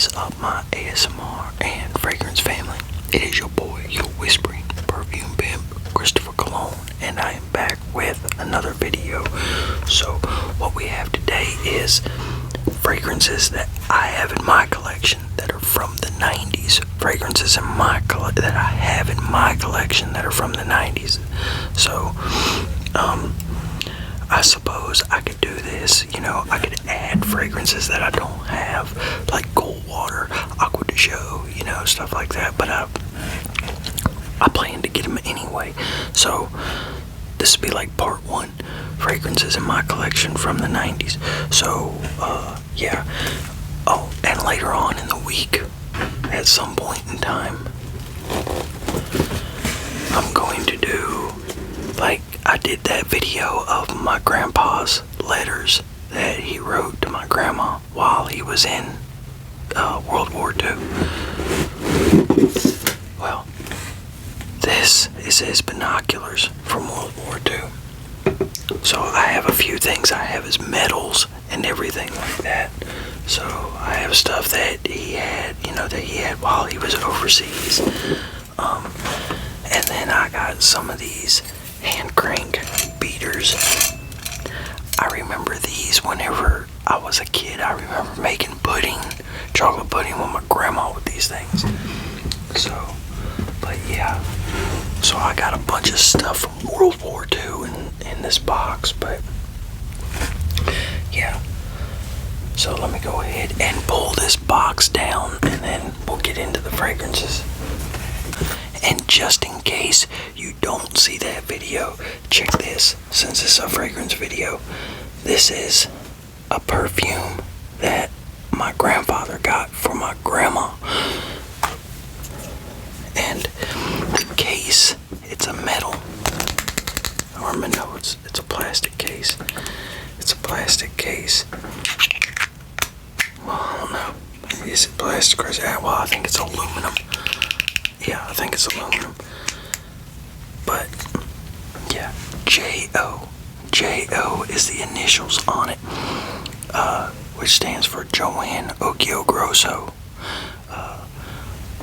is up, my ASMR and fragrance family? It is your boy, your whispering perfume pimp, Christopher Cologne, and I am back with another video. So what we have today is fragrances that I have in my collection that are from the 90s. Fragrances that I have in my collection that are from the 90s. So, I suppose I could do this, I could add fragrances that I don't have, like Cold Water, Aqua de Joe, stuff like that, but I plan to get them anyway. So this would be like part one, fragrances in my collection from the 90s. So, yeah. Oh, and later on in the week, at some point in time, I'm going to do, like, I did that video of my grandpa's letters that he wrote to my grandma while he was in World War II. Well, this is his binoculars from World War II. So I have a few things. I have his medals and everything like that. So I have stuff that he had, that he had while he was overseas. And then I got some of these hand crank beaters. I remember these whenever I was a kid. I remember making pudding, chocolate pudding with my grandma with these things. So, but yeah. So I got a bunch of stuff from World War II in this box, but yeah. So let me go ahead and pull this box down and then we'll get into the fragrances. And just in case you don't see that video, check this. Since it's a fragrance video, this is a perfume that my grandfather got for my grandma. And the case, it's a metal. No, it's a plastic case. It's a plastic case. Well, I don't know. Is it plastic or is it? Well, I think it's aluminum. Yeah, I think it's aluminum. But, yeah, J.O. J.O. is the initials on it, which stands for Joanne Occhio Grosso,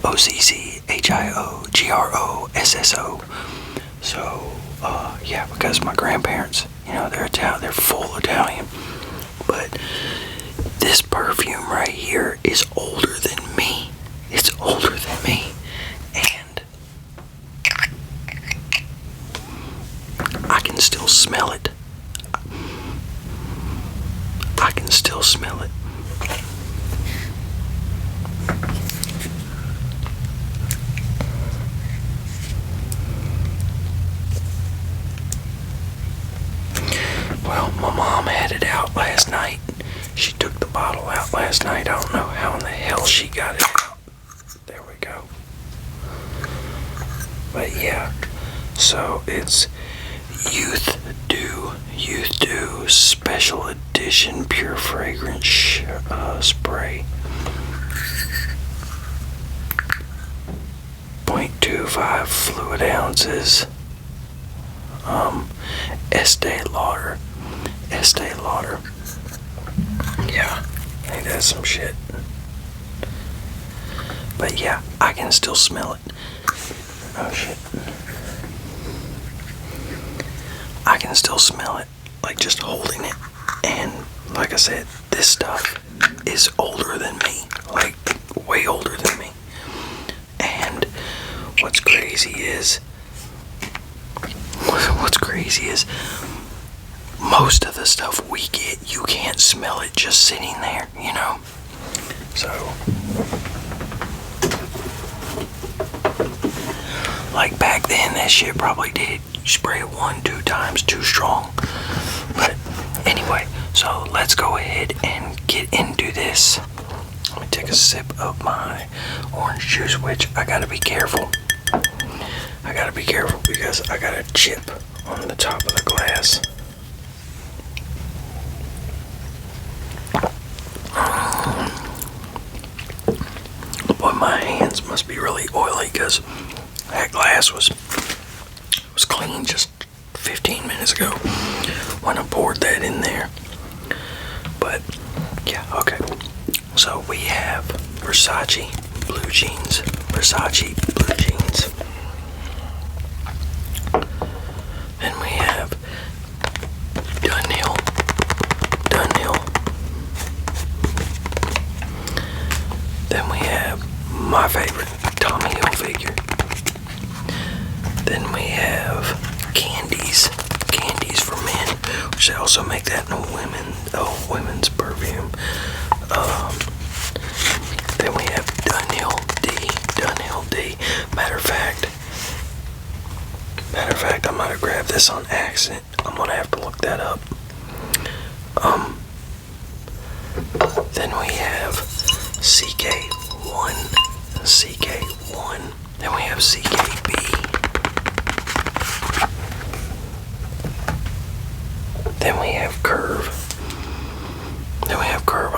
OCCHIO GROSSO. So, yeah, because my grandparents, they're full Italian. But this perfume right here is older than me. It's older than me. And I can still smell it. I can still smell it. Well, my mom had it out last night. She took the bottle out last night. I don't know how in the hell she got it out. There we go. But yeah, so it's Youth Dew Special Edition Pure Fragrance Spray. 0.25 fluid ounces. Estee Lauder. Yeah, I think that's some shit. But yeah, I can still smell it. Oh shit. I can still smell it, like just holding it. And like I said, this stuff is older than me, like way older than me. And what's crazy is most of the stuff we get, you can't smell it just sitting there, So, like back then, that shit probably did. You spray it 1-2 times too strong. But anyway, so let's go ahead and get into this. Let me take a sip of my orange juice, which I gotta be careful. Because I got a chip on the top of the glass. Boy, my hands must be really oily because that glass was clean just 15 minutes ago when I poured that in there. But yeah, okay. So we have Versace blue jeans. Versace blue jeans. Then we have Dunhill. Then we have my favorite, Tommy Hilfiger. Then we have Candies for men, which they also make that in women's perfume. Then we have Dunhill D. Matter of fact, I might have grabbed this on accident. I'm gonna have to look that up. Then we have CK1. Then we have CKB. Then we have Curve.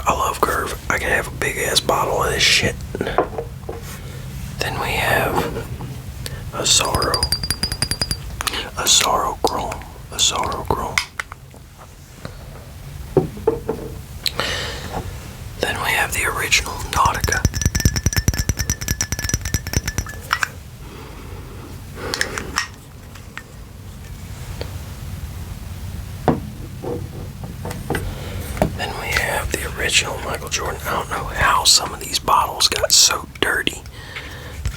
I love Curve. I could have a big ass bottle of this shit. Then we have Azaro Chrome. Then we have the original Nautica. Then we have the original Michael Jordan. I don't know how some of these bottles got so dirty,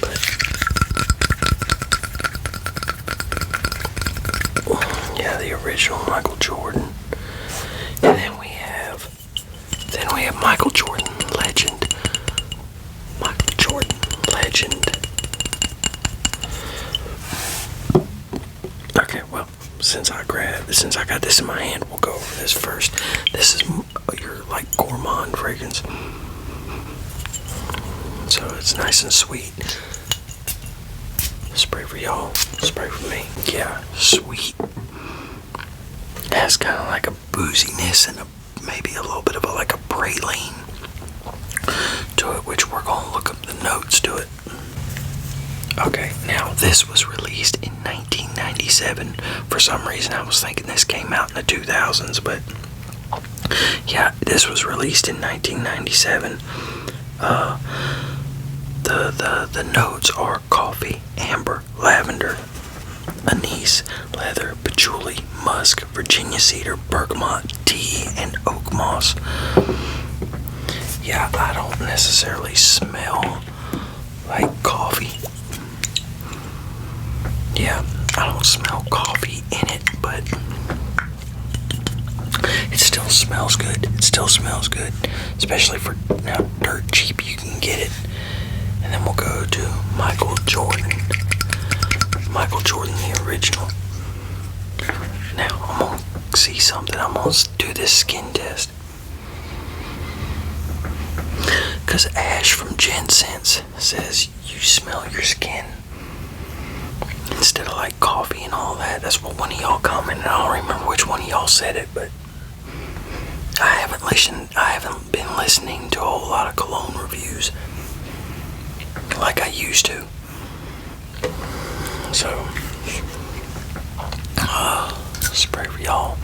but yeah, the original Michael Jordan. And then we have Michael Jordan Legend. Okay, well, since I got this in my hand, we'll go over this first. This is your like gourmand fragrance, so it's nice and sweet. Spray for y'all, spray for me. Yeah, sweet. It has kind of like a booziness and maybe a little bit of like a praline to it, which we're gonna look up the notes to it. Okay, now this was released in 1997. For some reason I was thinking this came out in the 2000s, but yeah, this was released in 1997. The notes are coffee, amber, lavender, anise, leather, patchouli, musk, Virginia cedar, bergamot, tea, and oak moss. Yeah, I don't necessarily smell like coffee. Yeah, I don't smell coffee in it, but it still smells good. Especially for now dirt cheap you can get it. And then we'll go to Michael Jordan, the original. Now I'm gonna see something. I'm gonna do this skin test, cause Ash from Gen Sense says you smell your skin instead of like coffee and all that. That's what one of y'all commented. I don't remember which one of y'all said it, but I haven't been listening to a whole lot of cologne reviews like I used to. So, spray for y'all.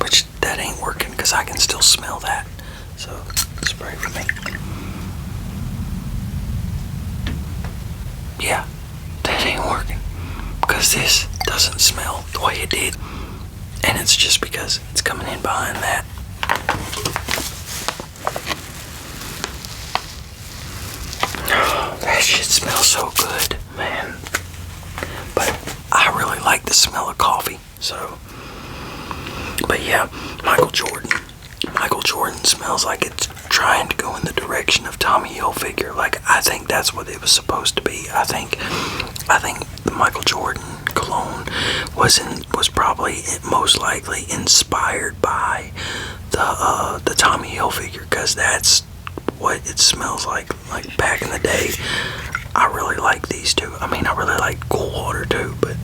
Which that ain't working because I can still smell that. So, spray for me. Yeah, that ain't working because this doesn't smell the way it did. And it's just because it's coming in behind that. That shit smells so good, man. But I really like the smell of coffee, so. But yeah, Michael Jordan smells like it's trying to go in the direction of Tommy Hilfiger. Like, I think that's what it was supposed to be. I think the Michael Jordan cologne was probably most likely inspired by the Tommy Hilfiger, because that's what it smells like back in the day. I really like these two. I mean, I really like Cool Water too, but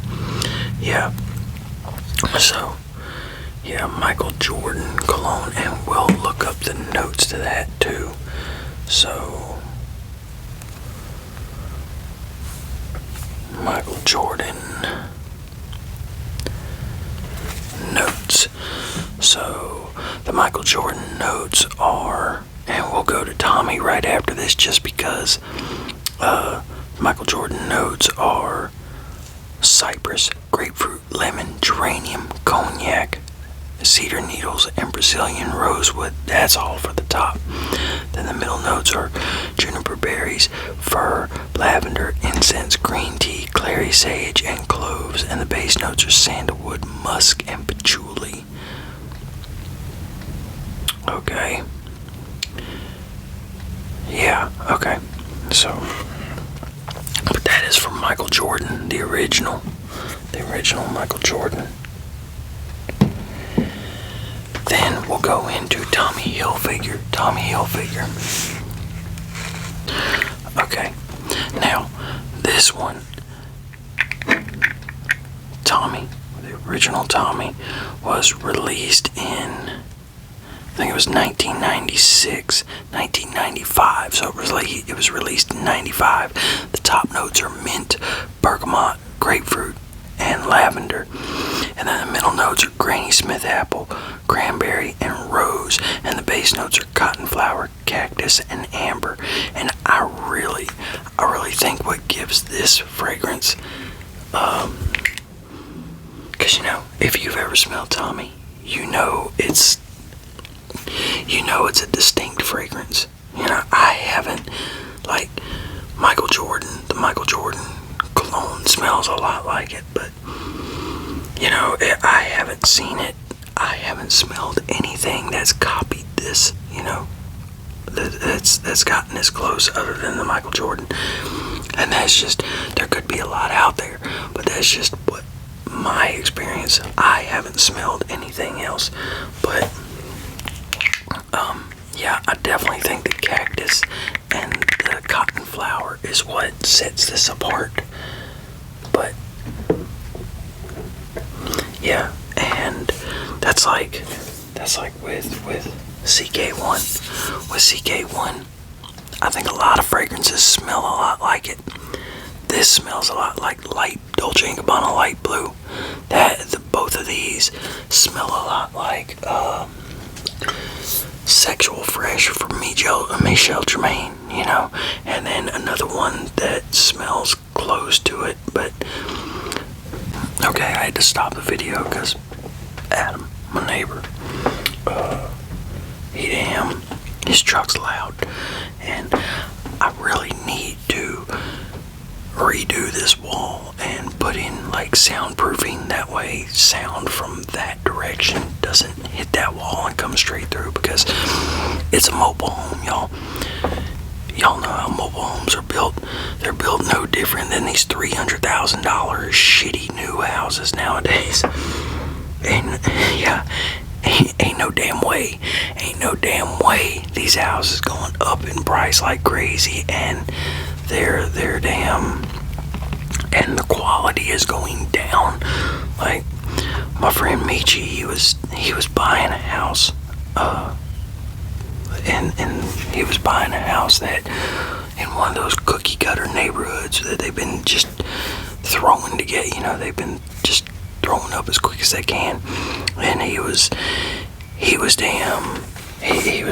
yeah. So yeah, Michael Jordan cologne, and we'll look up the notes to that too. So Michael Jordan notes. So the Michael Jordan notes are, and we'll go to Tommy Tommy right after this, just because Michael Jordan notes are cypress, grapefruit, lemon, geranium, cognac, cedar needles, and Brazilian rosewood. That's all for the top. Then the middle notes are juniper berries, fir, lavender, incense, green tea, clary sage, and cloves. And the base notes are sandalwood, musk, and patchouli. Okay. Yeah, okay. So, but that is from Michael Jordan, the original Michael Jordan. Then we'll go into Tommy Hilfiger. Okay, now this one, Tommy, the original Tommy, was released in, I think it was 1996, 1995. So it was released in 95. The top notes are mint, bergamot, grapefruit, and lavender. And then the middle notes are Granny Smith apple, cranberry, and rose. And the base notes are cotton flower, cactus, and amber. And I really think what gives this fragrance, because if you've ever smelled Tommy, you know it's a distinct fragrance. I haven't, like, the Michael Jordan cologne smells a lot like it, but I haven't seen it. I haven't smelled anything that's copied this, that's gotten this close, other than the Michael Jordan. And that's just, there could be a lot out there, but that's just what my experience. I haven't smelled anything else, but yeah, I definitely think the cactus and the cotton flower is what sets this apart. But yeah, and that's like with CK1. With CK1, I think a lot of fragrances smell a lot like it. This smells a lot like light Dolce & Gabbana light blue. Both of these smell a lot like Sexual Fresh from Michel Germain, and then another one that smells close to it. But okay, I had to stop the video because Adam, my neighbor, his truck's loud, and I really need to redo this wall and put in like soundproofing. That way sound from that direction doesn't hit that wall and come straight through, because it's a mobile home, y'all know how mobile homes are built. They're built no different than these $300,000 shitty new houses nowadays. And yeah, ain't no damn way these houses going up in price like crazy, and they're damn, and the quality is going down. Like my friend Michi, he was buying a house, and he was buying a house that in one of those cookie cutter neighborhoods that they've been just throwing to get, they've been just throwing up as quick as they can. And he was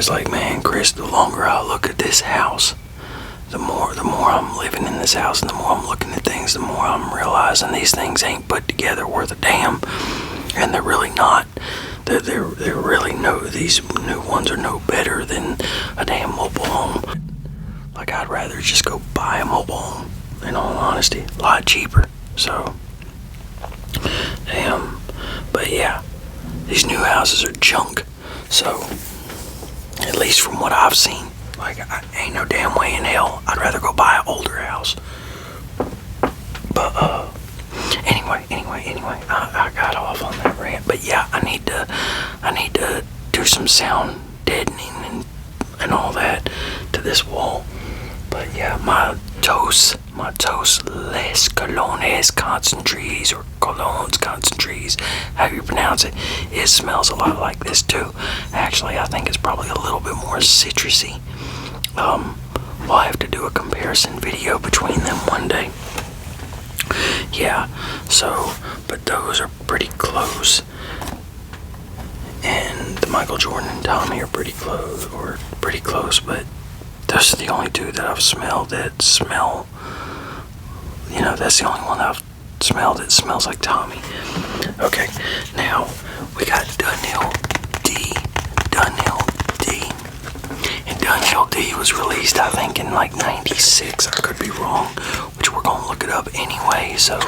like, man, Chris, the longer I look at this house, the more I'm living in this house, and the more I'm looking at things, the more I'm realizing these things ain't put together worth a damn. And they're really not. They're really these new ones are no better than a damn mobile home. Like, I'd rather just go buy a mobile home, in all honesty, a lot cheaper. So, damn. But yeah, these new houses are junk. So, at least from what I've seen, like, ain't no damn way in hell I'd rather go buy an older house. But anyway, I got off on that rant. But yeah, I need to do some sound deadening and all that to this wall. But yeah, my Tos Les Colognes Concentres, or Colognes Concentres, however you pronounce it, it smells a lot like this too. Actually, I think it's probably a little bit more citrusy. We'll have to do a comparison video between them one day. Yeah, so, but those are pretty close. And the Michael Jordan and Tommy are pretty close, but those are the only two that I've smelled that smell, that's the only one I've smelled that smells like Tommy. Okay, now we got Dunhill D. And Dunhill D was released, I think, in like 96. I could be wrong, which we're gonna look it up anyway, so.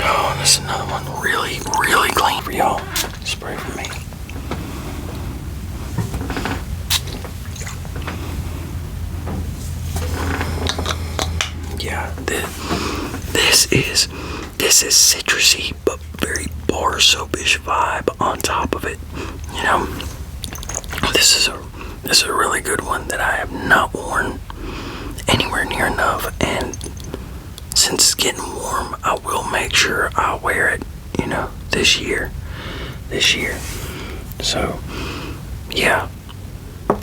Oh, this is another one really, really clean for y'all. Spray for me. Yeah, this is citrusy but very bar soapish vibe on top of it. This is a really good one that I have not worn anywhere near enough, and since it's getting warm, I will make sure I wear it, this year. So, yeah,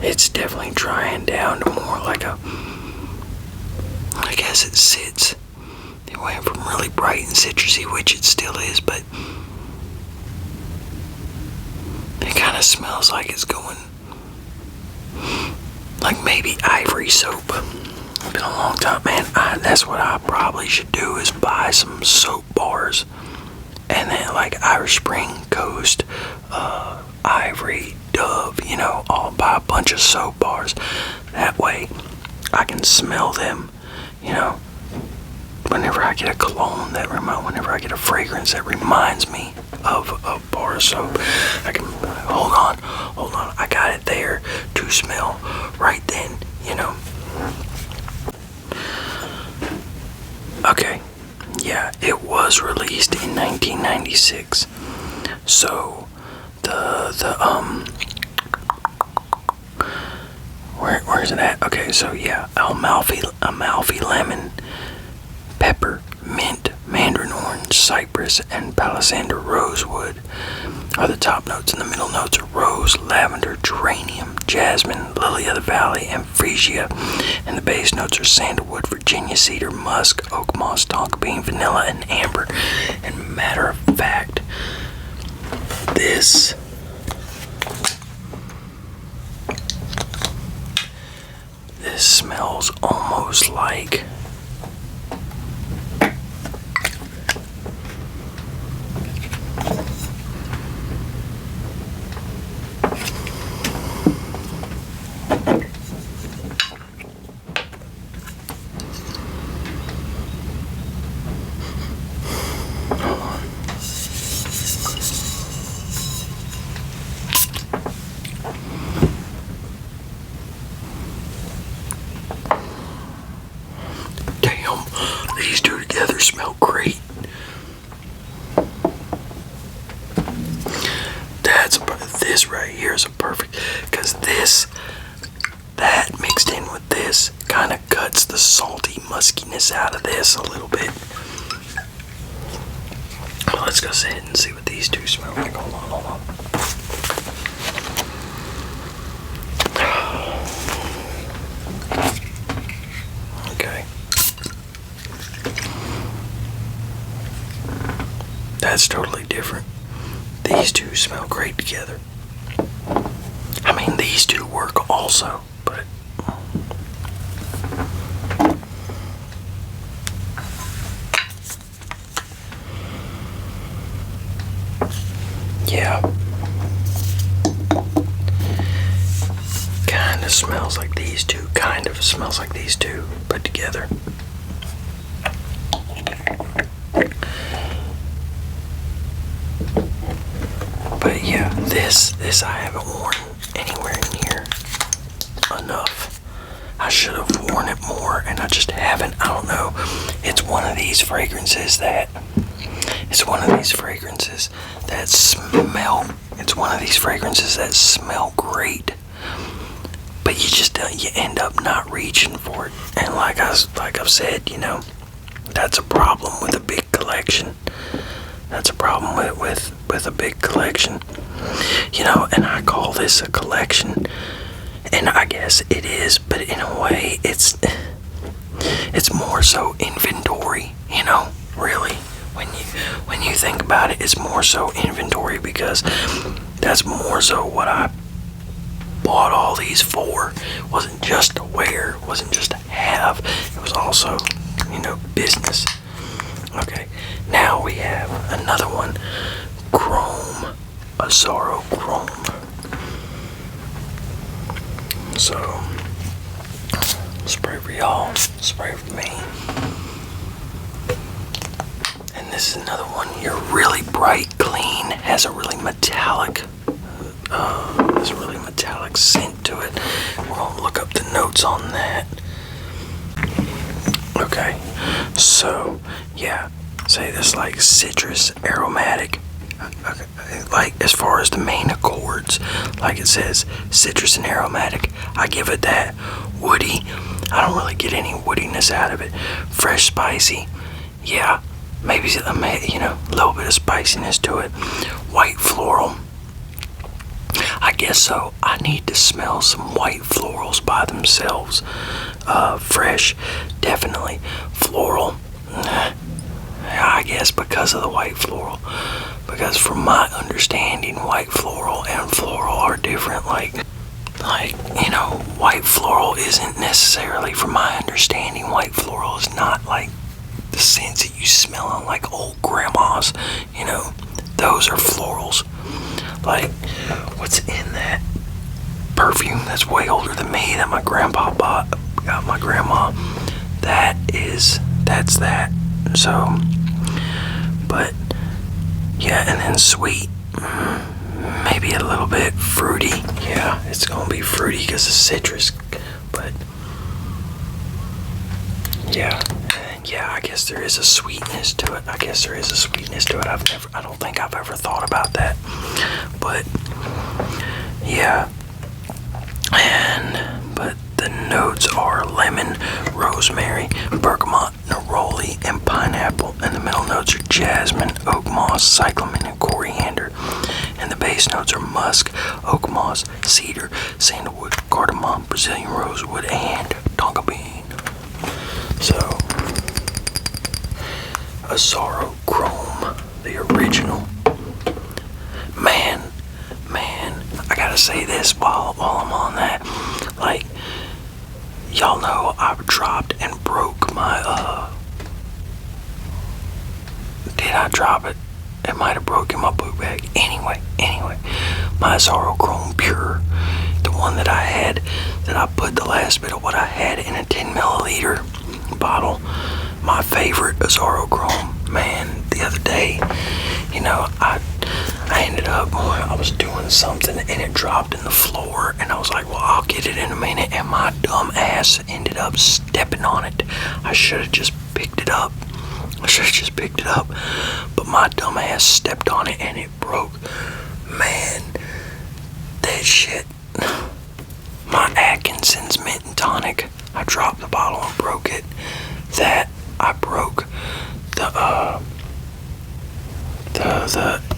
it's definitely drying down to more like I guess it sits. It went from really bright and citrusy, which it still is, but it kind of smells like it's going, like maybe ivory soap. It's been a long time, man. That's what I probably should do, is buy some soap bars, and then like Irish Spring, Coast, Ivory, Dove, buy a bunch of soap bars. That way I can smell them, whenever I get a cologne whenever I get a fragrance that reminds me of a bar of soap. I can, hold on, I got it there to smell right then, Okay, yeah, it was released in 1996. So where's it at? Okay, so yeah, Amalfi lemon, pepper, mint, mandarin orange, cypress, and palisander rosewood are the top notes, and the middle notes are rose, lavender, geranium, jasmine, lily of the valley, and freesia, and the base notes are sandalwood, Virginia cedar, musk, oak moss, tonka bean, vanilla, and amber. And matter of fact, this smells almost like these two together smell great. This right here is a perfect, because that mixed in with this kind of cuts the salty muskiness out of this a little bit. Well, let's go ahead and see what these two smell like. Hold on. Okay. That's totally different. These two smell great together. I mean, these two work also, but yeah, kind of smells like these two. Kind of smells like these two put together. But yeah, this I haven't worn anywhere near enough. I should have worn it more, and I just haven't. I don't know. It's one of these fragrances that smell. It's one of these fragrances that smell great, but you end up not reaching for it. And like I've said, that's a problem with a big collection. That's a problem with a big collection. And I call this a collection, and I guess it is, but in a way it's it's more so inventory, you know, really. When you think about it, it's more so inventory, because that's more so what I bought all these for. It wasn't just to wear, it wasn't just to have, it was also, you know, business. Okay, now we have another one, chrome, Azzaro chrome. So, spray for y'all, spray for me. And this is another one here, really bright, clean, has a really metallic scent to it. We're gonna look up the notes on that. Okay, so yeah, say this like citrus, aromatic. Like as far as the main accords, like it says citrus and aromatic, I give it that. Woody, I don't really get any woodiness out of it. Fresh, spicy, yeah, maybe, you know, a little bit of spiciness to it. White floral, I guess so. I need to smell some white florals by themselves. Fresh, definitely. Floral, I guess because of the white floral. Because from my understanding, white floral and floral are different. Like, you know, white floral isn't necessarily, from my understanding, white floral is not like the scents that you smell on like old grandmas, you know. Those are florals. Like, what's in that perfume that's way older than me that my grandpa got my grandma? That's that. So, but yeah, and then sweet, maybe a little bit fruity. Yeah, it's gonna be fruity because of citrus, but yeah, I guess there is a sweetness to it. I don't think I've ever thought about that, but yeah, but the notes are lemon, rosemary, bergamot, neroli, and pineapple, and the middle notes are jasmine, oak moss, cyclamen, and coriander, and the base notes are musk, oak moss, cedar, sandalwood, cardamom, Brazilian rosewood, and tonka bean. So, Azzaro chrome, the original. Man, I gotta say this while I'm on that. Like, y'all know I've dropped and broke my, did I drop it? It might have broken my book bag. Anyway, my Azzaro chrome pure, the one that I had, that I put the last bit of what I had in a 10 milliliter bottle. My favorite Azzaro chrome. Man, the other day, you know, I ended up, I was doing something and it dropped in the floor, and I was like, well, I'll get it in a minute, and my dumb ass ended up stepping on it. I should have just picked it up, but my dumb ass stepped on it and it broke. Man, that shit. My Atkinson's mint and tonic, I dropped the bottle and broke it. That, I broke the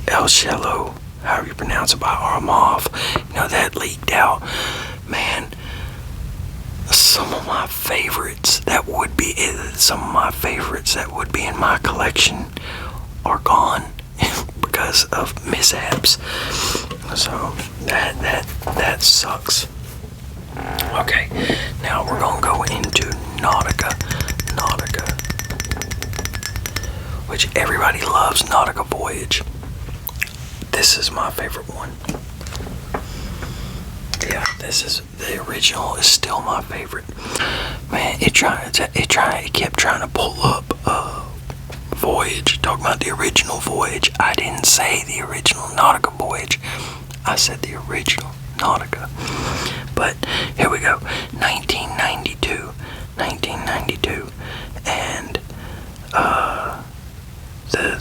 El Cielo, however you pronounce it, by Armov. You know, that leaked out. Man, some of my favorites that would be in my collection are gone because of mishaps. So that sucks. Okay, now we're gonna go into Nautica, which everybody loves. Nautica Voyage. This is my favorite one. Yeah, this is the original. Is still my favorite. Man, it kept trying to pull up Voyage. Talking about the original Voyage. I didn't say the original Nautica Voyage. I said the original Nautica. But here we go. 1992, and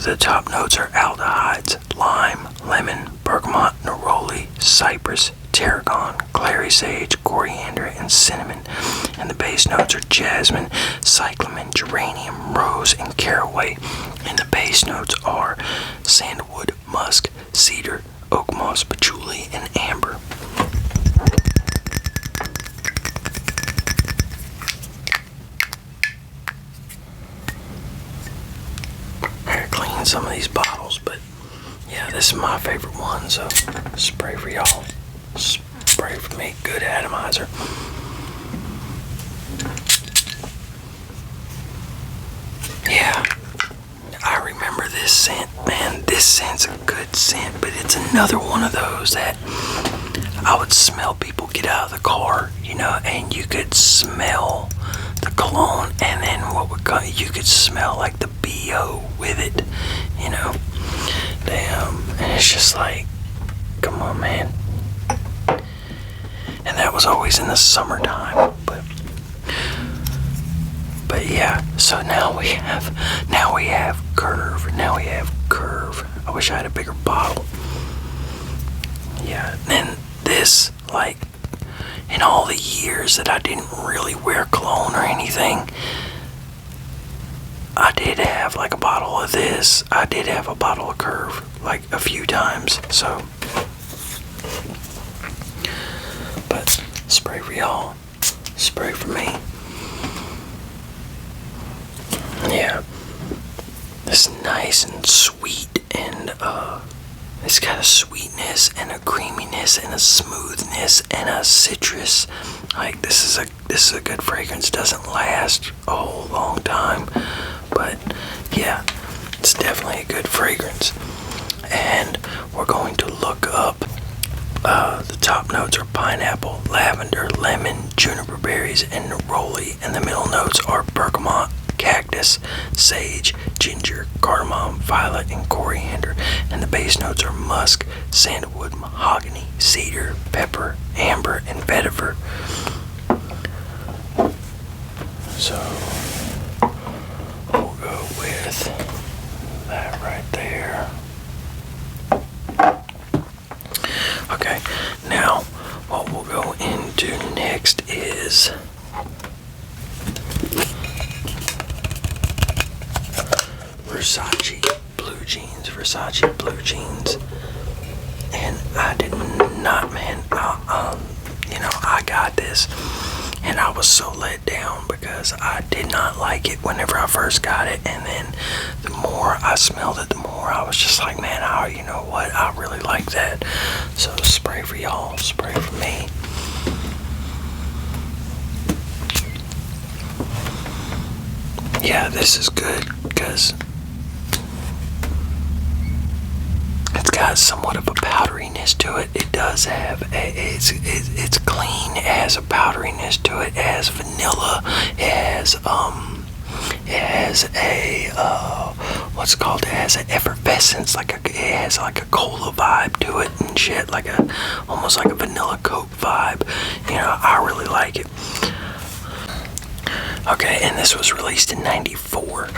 the top notes are aldehydes: lime, lemon, bergamot, neroli, cypress, tarragon, clary sage, coriander, and cinnamon. And the base notes are jasmine, cyclamen, geranium, rose, and caraway. And the base notes are sandalwood, musk, cedar, oak moss, patchouli, and amber. some of these bottles, but yeah, this is my favorite one. So spray for y'all, spray for me. Good atomizer. Yeah, I remember this scent, man. This scent's a good scent, but it's another one of those that I would smell people get out of the car, you know, and you could smell the cologne, and then you could smell like the BO with it, you know. Damn, and it's just like, come on, man. And that was always in the summertime, but yeah. So now we have Curve. I wish I had a bigger bottle. Yeah, and this, like, in all the years that I didn't really wear cologne or anything, I did have like a bottle of this. I did have a bottle of Curve like a few times. So, but spray for y'all, spray for me. Yeah, it's nice and sweet, and it's got a sweetness and a creaminess and a smoothness and a citrus. Like, this is a good fragrance. Doesn't last a whole long time, but yeah, it's definitely a good fragrance. And we're going to look up, the top notes are pineapple, lavender, lemon, juniper berries, and neroli, and the middle notes are bergamot, cactus, sage, ginger, cardamom, violet, and coriander, and the base notes are musk, sandalwood, mahogany, cedar, pepper, amber, and vetiver. So we'll go with that right there. Okay, now what we'll go into next is Versace blue jeans, and I did not, man. I got this, and I was so let down because I did not like it whenever I first got it, and then the more I smelled it, the more I was just like, man, you know what? I really like that. So spray for y'all, spray for me. Yeah, this is good because it's got somewhat of a powderiness to it. It does have it's clean. It has a powderiness to it. It has vanilla. It has it has an effervescence, it has like a cola vibe to it and shit, almost like a vanilla Coke vibe. You know, I really like it. Okay, and this was released in '94,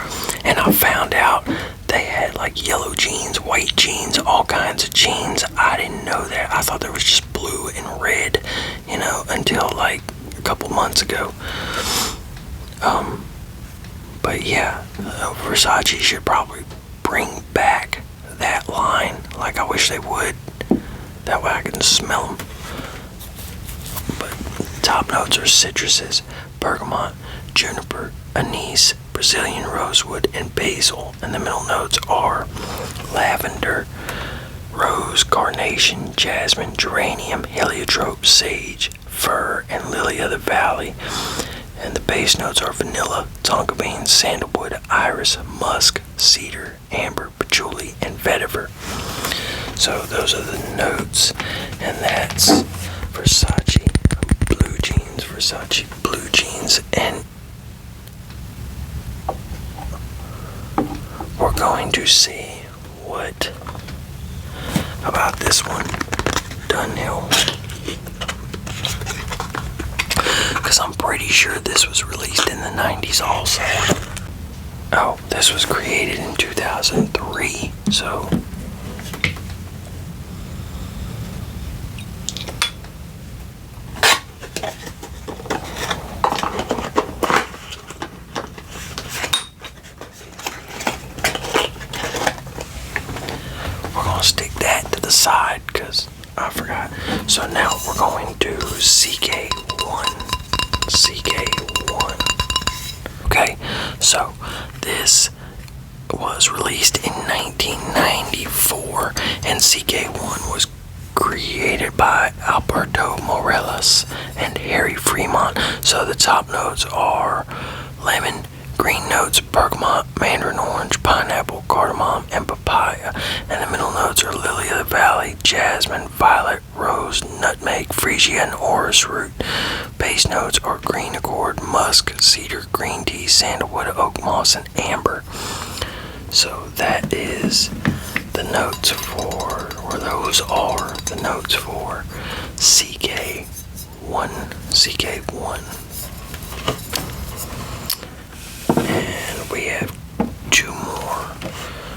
and I found out they had like yellow jeans, white jeans, all kinds of jeans. I didn't know that. I thought there was just blue and red, you know, until like a couple months ago. But yeah, Versace should probably bring back that line. Like, I wish they would. That way I can smell them. But top notes are citruses, bergamot, juniper, anise, Brazilian rosewood, and basil. And the middle notes are lavender, rose, carnation, jasmine, geranium, heliotrope, sage, fir, and lily of the valley. And the base notes are vanilla, tonka bean, sandalwood, iris, musk, cedar, amber, patchouli, and vetiver. So those are the notes, and that's Versace blue jeans, and we're going to see what about this one, Dunhill, because I'm pretty sure this was released in the 90s also. Oh, this was created in 2003, so we're going to stick that to the side because I forgot. So now we're going to CK1. Okay, so this was released in 1994, and CK1 was created by Alberto Morelos and Harry Fremont. So the top notes are lemon, green notes bergamot, mandarin orange, pineapple, cardamom, and papaya. And the middle notes are lily of the valley, jasmine, violet, rose, nutmeg, freesia, and orris root. Base notes are green accord, musk, cedar, green tea, sandalwood, oak moss, and amber. So that is the notes for, or those are the notes for CK1. And we have two more.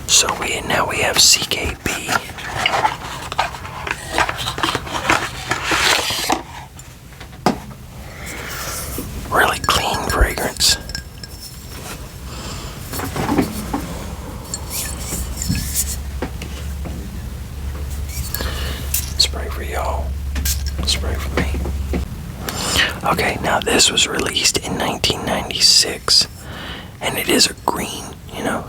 So now we have CKB. Really clean fragrance. Spray for y'all. Spray for me. Okay, now this was released in 1996, and it is a green,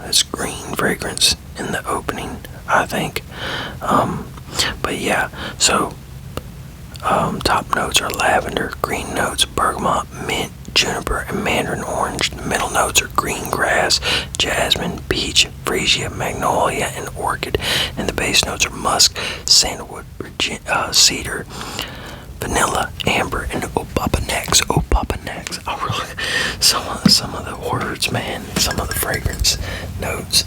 it's green fragrance in the opening, I think. But yeah, so top notes are lavender, green notes bergamot, mint, juniper, and mandarin orange. The middle notes are green grass, jasmine, peach, freesia, magnolia, and orchid. And the base notes are musk, sandalwood, cedar, vanilla, amber, and opopanax. Oh, really? Some of the words, man. Some of the fragrance notes.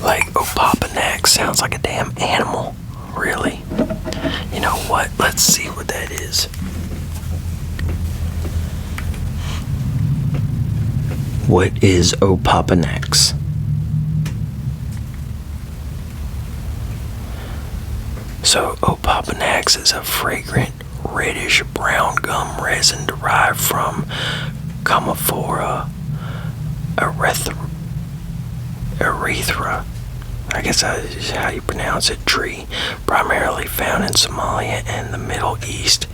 Like opopanax sounds like a damn animal. Really? You know what? Let's see what that is. What is opopanax? So opopanax is a fragrant reddish brown gum resin derived from Commiphora erythra. I guess that is how you pronounce it, tree, primarily found in Somalia and the Middle East,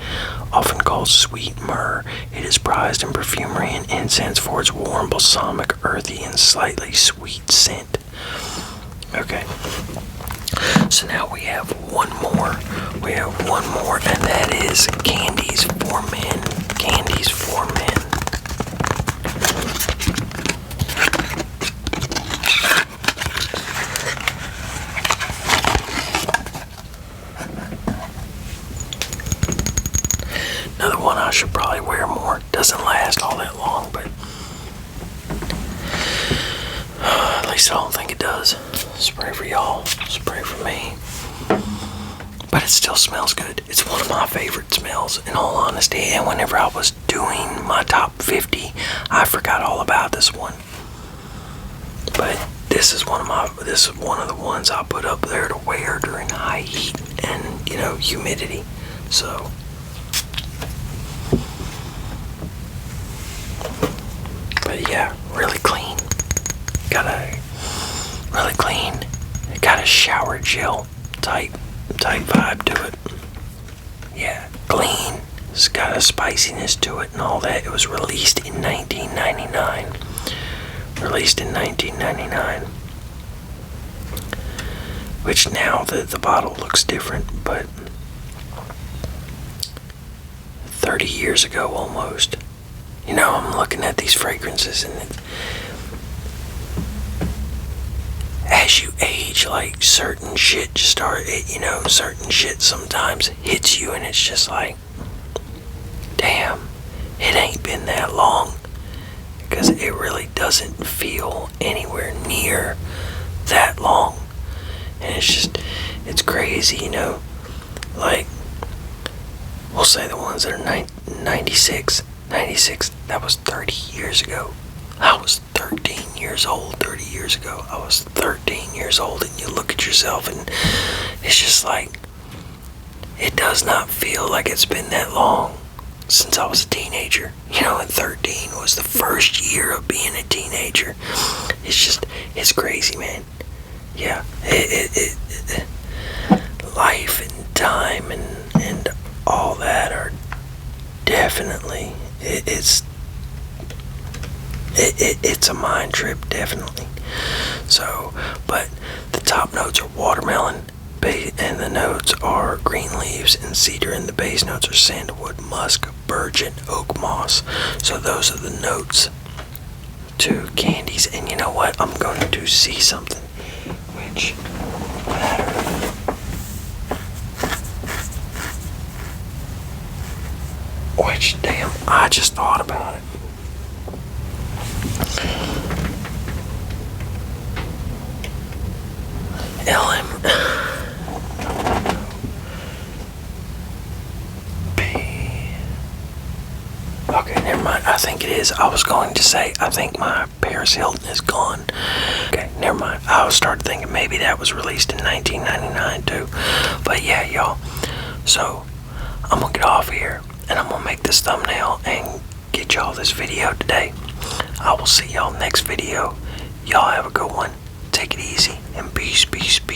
often called sweet myrrh. It is prized in perfumery and incense for its warm, balsamic, earthy, and slightly sweet scent. Okay, so now we have one more. And that is Candies for Men. Candies for Men. Another one I should probably wear more. Doesn't last all that long, but at least I don't think it does. Spray for y'all, spray for me. But it still smells good. It's one of my favorite smells, in all honesty. And whenever I was doing my top 50, I forgot all about this one. But this is one of the ones I put up there to wear during high heat and humidity. So. But yeah, really clean. Really clean. It got a shower gel type vibe to it. Yeah, clean. It's got a spiciness to it and all that. It was released in 1999. Which now the bottle looks different, but 30 years ago almost. I'm looking at these fragrances, and as you age, like certain shit just certain shit sometimes hits you, and it's just like, damn, it ain't been that long, because it really doesn't feel anywhere near that long, and it's crazy, like, we'll say the ones that are 96, that was 30 years ago. I was 13 years old 30 years ago. I was 13 years old, and you look at yourself, and it's just like, it does not feel like it's been that long since I was a teenager. And 13 was the first year of being a teenager. It's crazy, man. Yeah, life and time and all that are definitely, it's it's a mind trip, definitely. So, but the top notes are watermelon, and the notes are green leaves and cedar, and the base notes are sandalwood, musk, birch, and oak moss. So those are the notes to candies. And you know what? I'm going to see something which damn, I just thought about it. Okay, never mind. I think it is. I was going to say, I think my Paris Hilton is gone. Okay, never mind. I started thinking maybe that was released in 1999 too. But yeah, y'all. So, I'm going to get off here, and I'm going to make this thumbnail and get y'all this video today. I will see y'all next video. Y'all have a good one. Take it easy, and peace, peace, peace.